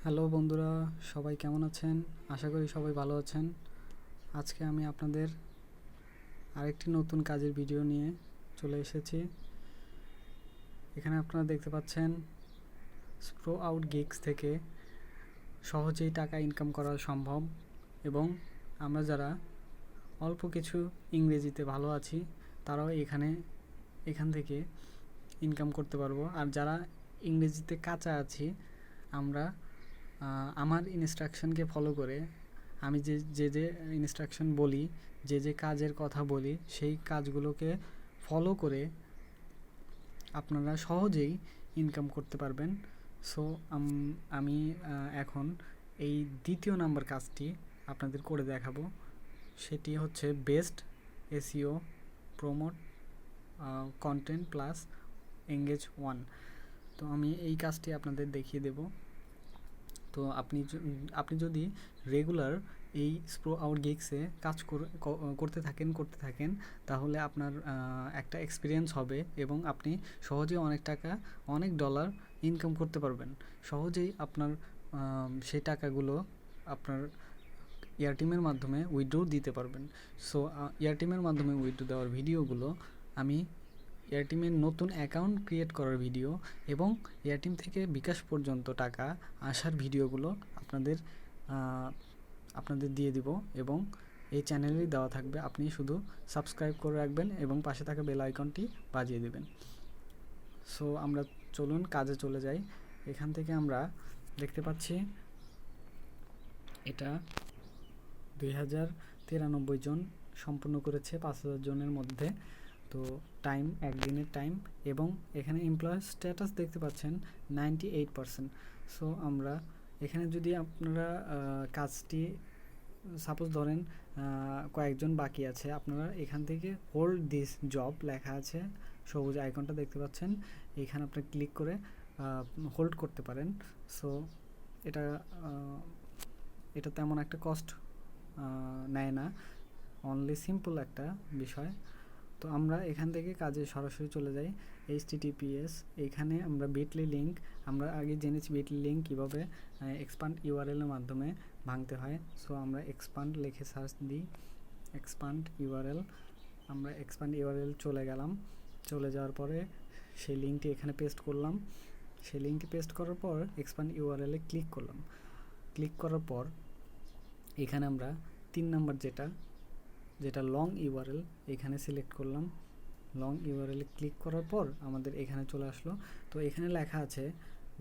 Hello বন্ধুরা, সবাই কেমন আছেন? আশা করি সবাই ভালো আছেন। আজকে আমি আপনাদের আরেকটি নতুন কাজের ভিডিও নিয়ে চলে এসেছি। এখানে আপনারা দেখতে পাচ্ছেন স্প্রো আউট গিগস থেকে সহজেই টাকা ইনকাম করা সম্ভব, এবং আমরা যারা অল্প কিছু ইংরেজিতে ভালো আছি তারাও এখান থেকে ইনকাম করতে পারবো। আর যারা ইংরেজিতে কাঁচা আছি, আমরা আমার ইনস্ট্রাকশনকে ফলো করে আমি যে ইনস্ট্রাকশন বলি, যে কাজের কথা বলি, সেই কাজগুলোকে ফলো করে আপনারা সহজেই ইনকাম করতে পারবেন। সো আমি এখন এই দ্বিতীয় নাম্বার কাজটি আপনাদের করে দেখাবো। সেটি হচ্ছে best SEO promote content plus engage 1। তো আমি এই কাজটি আপনাদের দেখিয়ে দেব। তো আপনি যদি রেগুলার এই স্প্রো আউট গিগসে কাজ করতে থাকেন তাহলে আপনার একটা এক্সপিরিয়েন্স হবে এবং আপনি সহজেই অনেক টাকা, অনেক ডলার ইনকাম করতে পারবেন। সহজেই আপনার সেই টাকাগুলো আপনার এয়ারটিমের মাধ্যমে উইথড্র দিতে পারবেন। সো এয়ারটিমের মাধ্যমে উইথড্র দেওয়ার ভিডিওগুলো আমি এয়ারটিমের নতুন অ্যাকাউন্ট ক্রিয়েট করার ভিডিও এবং এয়ারটিম থেকে বিকাশ পর্যন্ত টাকা আসার ভিডিওগুলো আপনাদের দিয়ে দিব, এবং এই চ্যানেলেই দেওয়া থাকবে। আপনি শুধু সাবস্ক্রাইব করে রাখবেন এবং পাশে থাকা বেল আইকনটি বাজিয়ে দেবেন। সো আমরা চলুন কাজে চলে যাই। এখান থেকে আমরা দেখতে পাচ্ছি এটা 2093 জন সম্পূর্ণ করেছে 5000 জনের মধ্যে। তো টাইম, একদিনের টাইম, এবং এখানে এমপ্লয়ার স্ট্যাটাস দেখতে পাচ্ছেন 98%। সো আমরা এখানে যদি আপনারা কাজটি সাপোজ ধরেন কয়েকজন বাকি আছে, আপনারা এখান থেকে হোল্ড দিস জব লেখা আছে, সবুজ আইকনটা দেখতে পাচ্ছেন, এখানে আপনি ক্লিক করে হোল্ড করতে পারেন। সো এটা তেমন একটা কস্ট নেয় না, অনলি সিম্পল একটা বিষয়। তো আমরা এখান থেকে কাজে সরাসরি চলে যাই। HTTPS, এইখানে আমরা বিটলি লিঙ্ক, আমরা আগে জেনেছি বিটলি লিঙ্ক কীভাবে এক্সপান্ড ইউআরএলের মাধ্যমে ভাঙতে হয়। সো আমরা এক্সপান্ড লিখে সার্চ দিই, এক্সপান্ড ইউআরএল। আমরা এক্সপান্ড ইউআরএল চলে গেলাম। চলে যাওয়ার পরে সেই লিঙ্কটি এখানে পেস্ট করলাম। সেই লিঙ্কটি পেস্ট করার পর এক্সপান্ড ইউআরএলে ক্লিক করলাম। ক্লিক করার পর এখানে আমরা 3 নাম্বার যেটা লং ইউআরএল, এখানে সিলেক্ট করলাম। লং ইউআরএলে ক্লিক করার পর আমাদের এখানে চলে আসলো। তো এখানে লেখা আছে,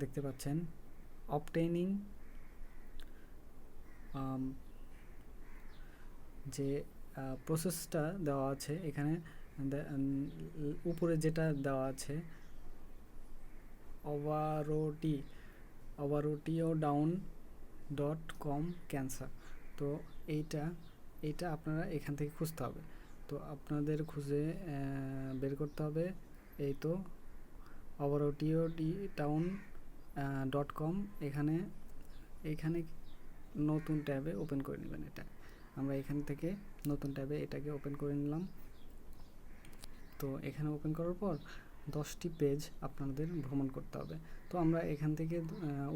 দেখতে পাচ্ছেন, অবটেইনিং, যে প্রসেসটা দেওয়া আছে এখানে উপরে যেটা দেওয়া আছে, overotio.com ক্যান্সার। তো এইটা আপনারা এখান থেকে খুঁজতে হবে। তো আপনাদের খুঁজে বের করতে হবে। এই তো overotio.com, এখানে নতুন ট্যাবে ওপেন করে নেবেন। এটা আমরা এখান থেকে নতুন ট্যাবে এটাকে ওপেন করে নিলাম। তো এখানে ওপেন করার পর 10টি পেজ আপনাদের ভ্রমণ করতে হবে। তো আমরা এখান থেকে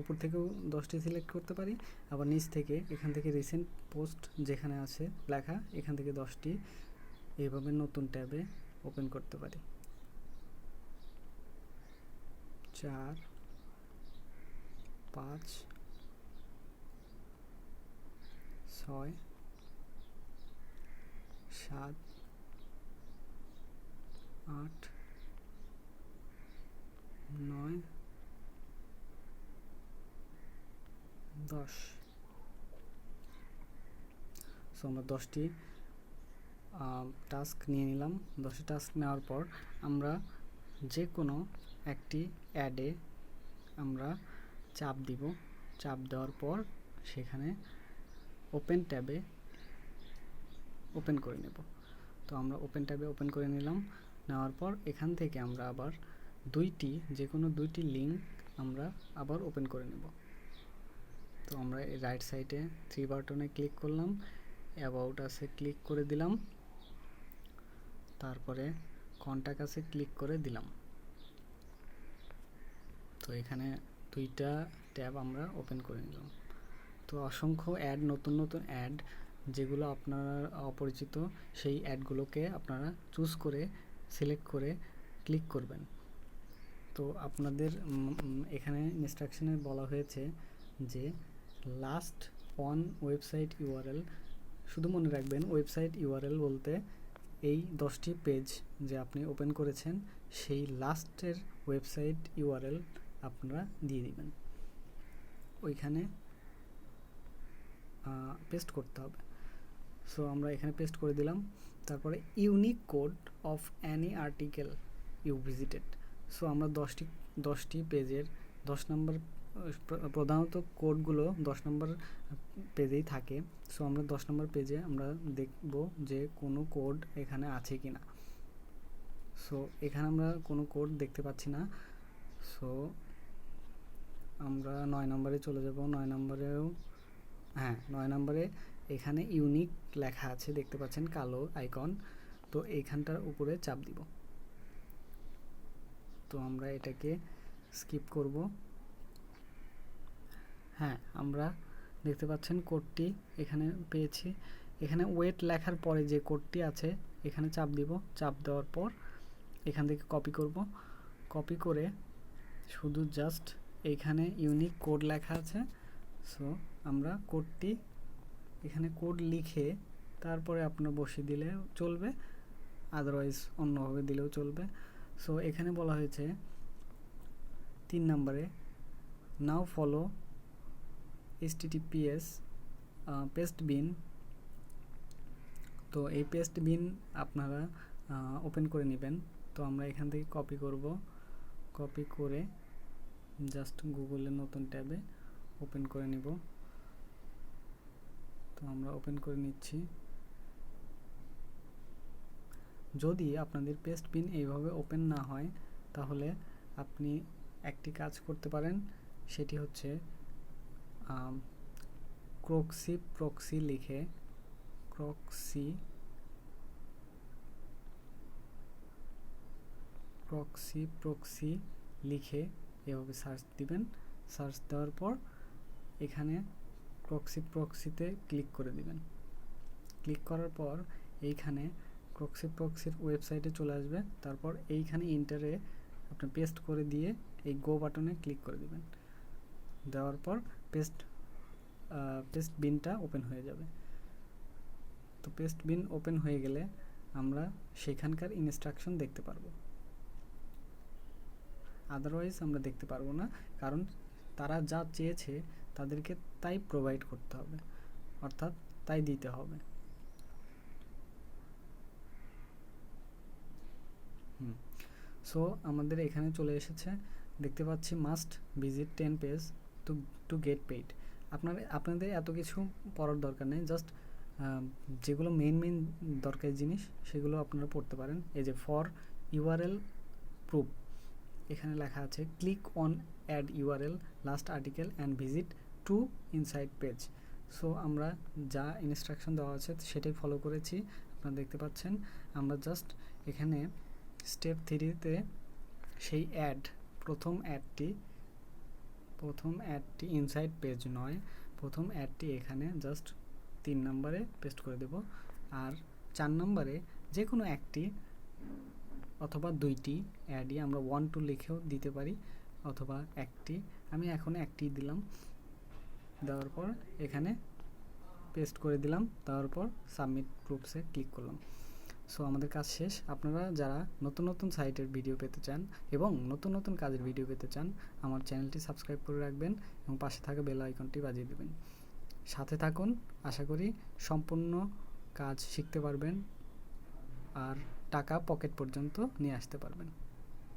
উপর থেকেও 10টি সিলেক্ট করতে পারি, আবার নিচ থেকে এখান থেকে রিসেন্ট পোস্ট যেখানে আছে লেখা, এখান থেকে 10টি এইভাবে নতুন ট্যাবে ওপেন করতে পারি। 4, 5, 6, 7, 8, 9, 10। সো আমরা 10টি টাস্ক নিয়ে নিলাম। 10টি টাস্ক নেওয়ার পর আমরা যে কোনো একটি অ্যাডে আমরা চাপ দিব। চাপ দেওয়ার পর সেখানে ওপেন ট্যাবে ওপেন করে নেব। তো আমরা ওপেন ট্যাবে ওপেন করে নিলাম। নেওয়ার পর এখান থেকে আমরা আবার যে কোনো দুইটি লিঙ্ক আমরা আবার ওপেন করে নেব। তো আমরা এই রাইট সাইডে 3 বাটনে ক্লিক করলাম, অ্যাবাউট আছে ক্লিক করে দিলাম, তারপরে কন্ট্যাক্ট আছে ক্লিক করে দিলাম। তো এখানে 2টা ট্যাব আমরা ওপেন করে নিলাম। তো অসংখ্য অ্যাড, নতুন নতুন অ্যাড যেগুলো আপনার অপরিচিত, সেই অ্যাডগুলোকে আপনারা চুজ করে সিলেক্ট করে ক্লিক করবেন। তো আপনাদের এখানে ইনস্ট্রাকশনে বলা হয়েছে যে লাস্ট অন ওয়েবসাইট ইউআরএল, শুধু মনে রাখবেন ওয়েবসাইট ইউআরএল বলতে এই 10টি পেজ যে আপনি ওপেন করেছেন সেই লাস্টের ওয়েবসাইট ইউআরএল আপনারা দিয়ে দিবেন, ওইখানে পেস্ট করতে হবে। সো আমরা এখানে পেস্ট করে দিলাম। তারপরে unique code of any article you visited. So আমরা 10টি পেজের 10 নম্বর, প্রধানত কোডগুলো 10 নম্বর পেজেই থাকে। সো আমরা 10 নম্বর পেজে আমরা দেখব যে কোনো কোড এখানে আছে কি না। সো এখানে আমরা কোনো কোড দেখতে পাচ্ছি না। সো আমরা 9 নম্বরে চলে যাব। 9 নম্বরেও 9 নম্বরে এখানে ইউনিক লেখা আছে, দেখতে পাচ্ছেন কালো আইকন। তো এইখানটার উপরে চাপ দিব। তো আমরা এটাকে স্কিপ করব। আমরা দেখতে পাচ্ছেন কোডটি এখানে পেয়েছি। এখানে ওয়েট লেখার পরে যে কোডটি আছে এখানে চাপ দিব। চাপ দেওয়ার পর এখান থেকে কপি করব। কপি করে শুধু জাস্ট এইখানে ইউনিক কোড লেখা আছে। সো আমরা কোডটি এখানে কোড লিখে তারপরে আপনার বসিয়ে দিলে চলবে, আদারওয়াইজ অন্যভাবে দিলেও চলবে। সো এখানে বলা হয়েছে 3 নম্বরে নাও ফলো https পেস্ট বিন। তো এই পেস্ট বিন আপনারা ওপেন করে নেবেন। তো আমরা এখান থেকে কপি করব। কপি করে জাস্ট গুগলের নতুন ট্যাবে ওপেন করে নিব। তো আমরা ওপেন করে নিচ্ছি। যদি আপনাদের পেস্ট বিন এইভাবে ওপেন না হয় তাহলে আপনি একটি কাজ করতে পারেন, সেটি হচ্ছে প্রক্সি লিখে প্রক্সি লিখে এভাবে সার্চ দিবেন। সার্চ দেওয়ার পর এখানে প্রক্সিতে ক্লিক করে দিবেন। ক্লিক করার পর এইখানে প্রক্সির ওয়েবসাইটে চলে আসবে। তারপর এইখানে ইন্টারে আপনি পেস্ট করে দিয়ে এই গো বাটনে ক্লিক করে দিবেন। দেওয়ার পর পেস্ট বিনটা ওপেন হয়ে যাবে। তো পেস্ট বিন ওপেন হয়ে গেলে আমরা সেখানকার ইনস্ট্রাকশন দেখতে পারবো, আদারওয়াইজ আমরা দেখতে পারবো না, কারণ তারা যা চেয়েছে তাদেরকে তাই প্রোভাইড করতে হবে, অর্থাৎ তাই দিতে হবে। সো আমাদের এখানে চলে এসেছে, দেখতে পাচ্ছি must visit 10 page to get paid. আপনাদের এত কিছু পড়ার দরকার নেই, জাস্ট যেগুলো মেইন দরকারি জিনিস সেগুলো আপনারা পড়তে পারেন। এই যে ফর ইউআরএল প্রুফ এখানে লেখা আছে click on add URL last article and visit to inside page. So আমরা যা ইনস্ট্রাকশন দেওয়া আছে সেটাই ফলো করেছি, আপনারা দেখতে পাচ্ছেন। আমরা জাস্ট এখানে স্টেপ 3-তে সেই প্রথম অ্যাডটি ইনসাইড পেজ নয়, প্রথম অ্যাডটি এখানে জাস্ট 3 নম্বরে পেস্ট করে দেব। আর 4 নম্বরে যে কোনো একটি অথবা 2টি অ্যাডই আমরা 1-2 লিখেও দিতে পারি, অথবা একটি, আমি এখন একটি দিলাম। দেওয়ার পর এখানে পেস্ট করে দিলাম, দেওয়ার পর সাবমিট প্রুফসে ক্লিক করলাম। সো আমাদের কাজ শেষ। আপনারা যারা নতুন সাইটের ভিডিও পেতে চান এবং নতুন কাজের ভিডিও পেতে চান, আমার চ্যানেলটি সাবস্ক্রাইব করে রাখবেন এবং পাশে থাকা বেল আইকনটি বাজিয়ে দেবেন। সাথে থাকুন, আশা করি সম্পূর্ণ কাজ শিখতে পারবেন আর টাকা পকেট পর্যন্ত নিয়ে আসতে পারবেন।